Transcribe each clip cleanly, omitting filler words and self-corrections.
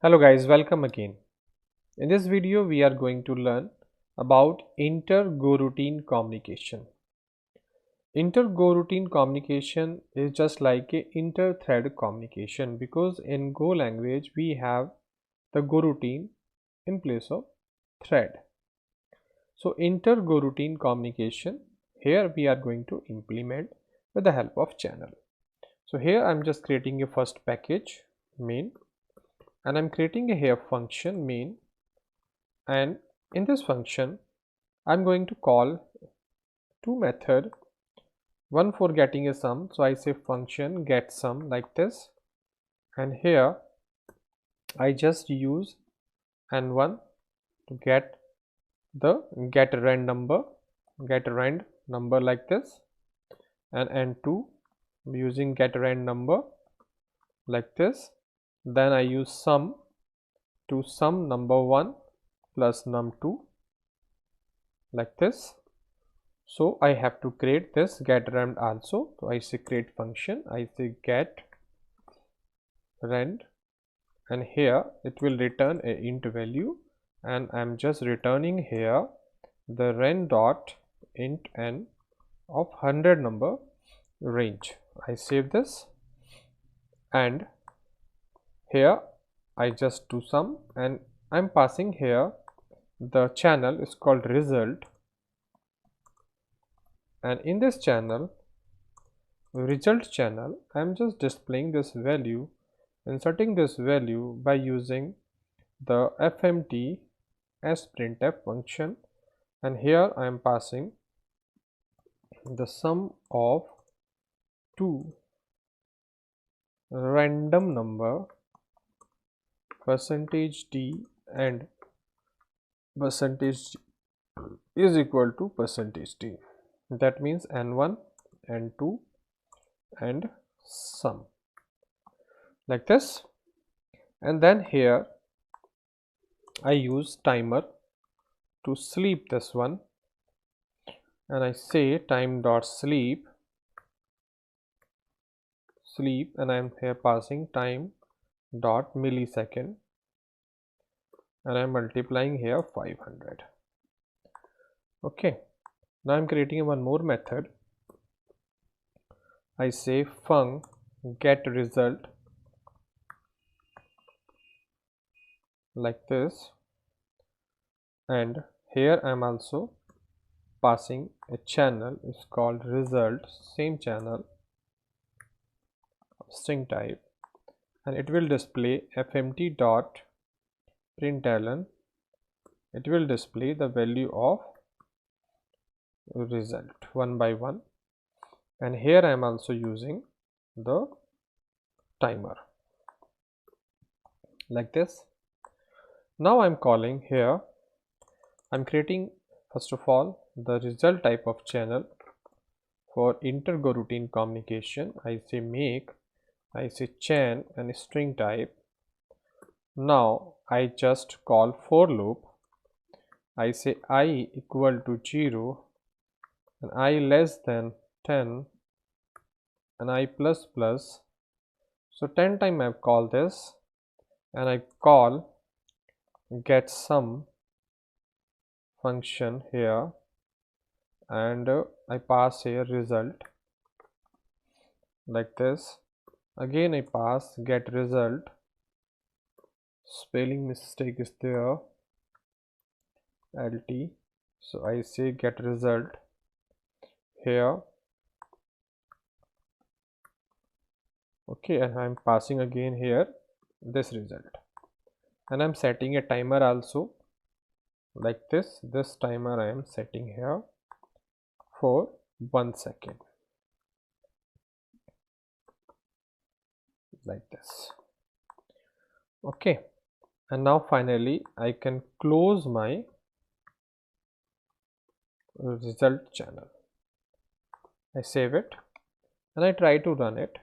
Hello guys, welcome again. In this video we are going to learn about inter-Goroutine communication. Inter-Goroutine communication is just like a inter-thread communication because in Go language we have the Goroutine in place of thread. So inter-Goroutine communication here we are going to implement with the help of channel. So here I'm just creating a first package main, and I'm creating a here function main, and in this function I'm going to call two methods, one for getting a sum. So I say function get sum like this, and here I just use n1 to get the get rand number like this, and n2 using get rand number like this. Then I use sum to sum number 1 plus num2 like this. So I have to create this get rand also. So I say create function, I say get rand, and here it will return a int value, and I'm just returning here the rand dot int n of 100 number range. I save this, and here I just do sum, and I'm passing here the channel is called result, and in this channel result channel I'm just displaying this value, inserting this value by using the fmt as printf function, and here I am passing the sum of two random number %d and %d is equal to %d. That means n1, n2 and sum like this. And then here I use timer to sleep this one, and I say time dot sleep, and I am here passing time dot millisecond, and I am multiplying here 500. Okay, now I am creating one more method. I say func get result like this, and here I am also passing a channel is called result, same channel string type, and it will display fmt dot println. It will display the value of result one by one, and here I am also using the timer like this. Now I'm calling here, I'm creating first of all the result type of channel for inter-Goroutine communication. I say make, I say chan and string type. Now I just call for loop. I say I equal to 0 and I less than 10 and I plus plus. So 10 times I've called this, and I call get sum function here, and I pass here result like this. Again I pass get result, spelling mistake is there, lt, so I say get result here. Okay, and I'm passing again here this result, and I'm setting a timer also like this. This timer I am setting here for 1 second like this. Okay, and now finally I can close my result channel. I save it and I try to run it,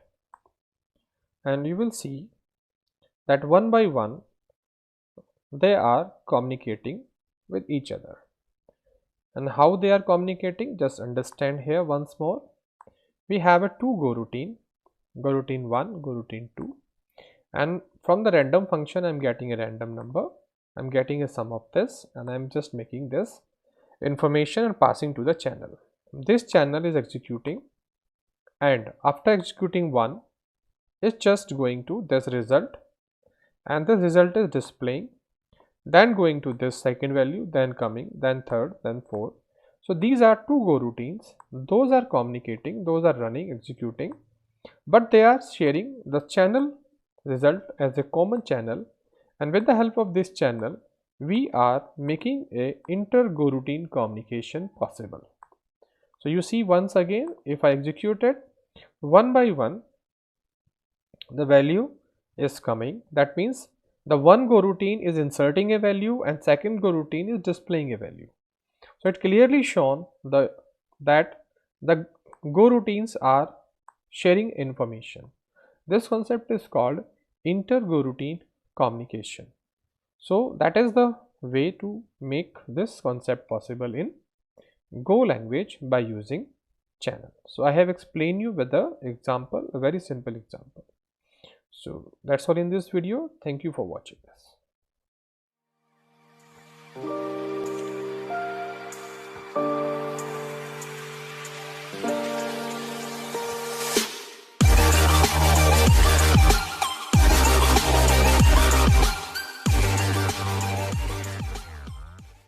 and you will see that one by one they are communicating with each other. And how they are communicating, just understand here once more. We have a two Goroutine, Goroutine 1, Goroutine 2, and from the random function I'm getting a random number, I'm getting a sum of this, and I'm just making this information and passing to the channel. This channel is executing, and after executing one, it's just going to this result, and the result is displaying, then going to this second value, then coming, then third, then fourth. So these are two Goroutines. Those are communicating, those are running, executing, but they are sharing the channel result as a common channel, and with the help of this channel we are making a inter-Goroutine communication possible. So you see, once again, if I execute it one by one, the value is coming. That means the one Goroutine is inserting a value and second Goroutine is displaying a value. So it clearly shown that the Goroutines are sharing information. This concept is called inter-Goroutine communication. So that is the way to make this concept possible in Go language by using channel. So I have explained you with the example, a very simple example. So that's all in this video. Thank you for watching this.